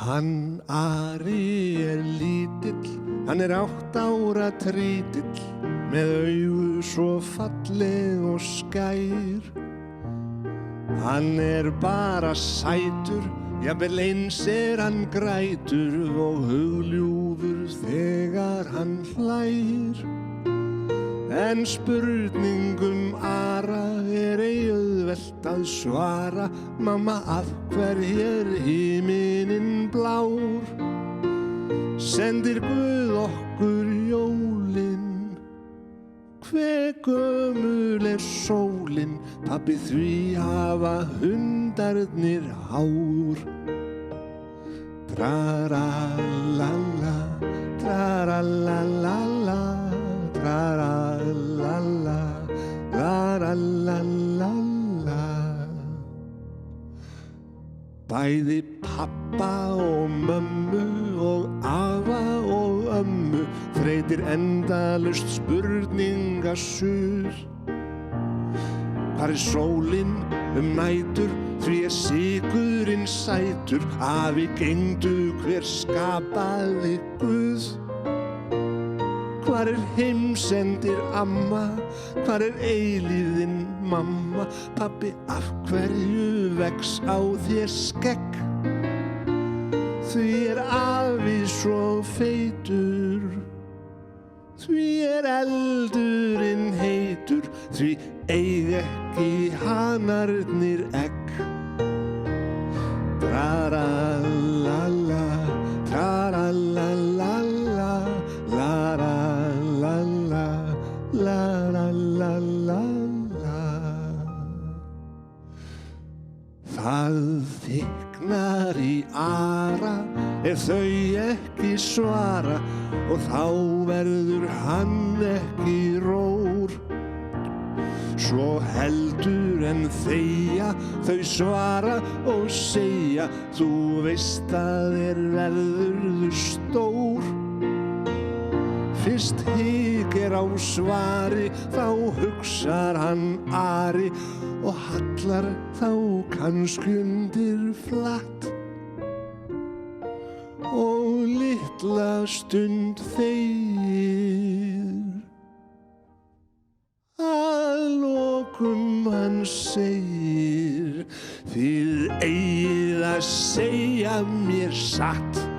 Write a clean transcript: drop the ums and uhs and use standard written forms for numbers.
Hann Ari lítill, hann 8 ára trítill, með augu svo falleg og skær. Hann bara sætur, jafnvel eins hann grætur og hugljúfur þegar hann hlær. En spurningum Ara ei auðvelt að svara, mamma af hverju himinninn blár? Sendir Guð okkur jólin, hve gömul sólin, pabbi því hafa hundarnir hár. Traralala, traralalala, traralala, traralalala. Bæði pappa og mömmu og afa og ömmu þreytir endalaust spurningasur. Hvar sólin nætur, því sykurinn sætur, afi geymdu hver skapaði Guð. Hvar heimsendir amma, hvar eilífðin mamma, pabbi af hverju vex á þér skegg? Því afi svo feitur, því eldurinn heitur, því ekki hanarnir egg. Traralala, traralalala, laralala, laralala. Það þykknar í Ara ef þau ekki svara og þá verður hann ekki rór. Svo heldur en þegja þau svara og segja, þú veist að verðurðu stór. Fyrst hik á svari, þá hugsar hann Ari og hallar þá kannski undir flatt. Og litla stund þegir, að lokum hann segir, þið eigið að segja mér satt.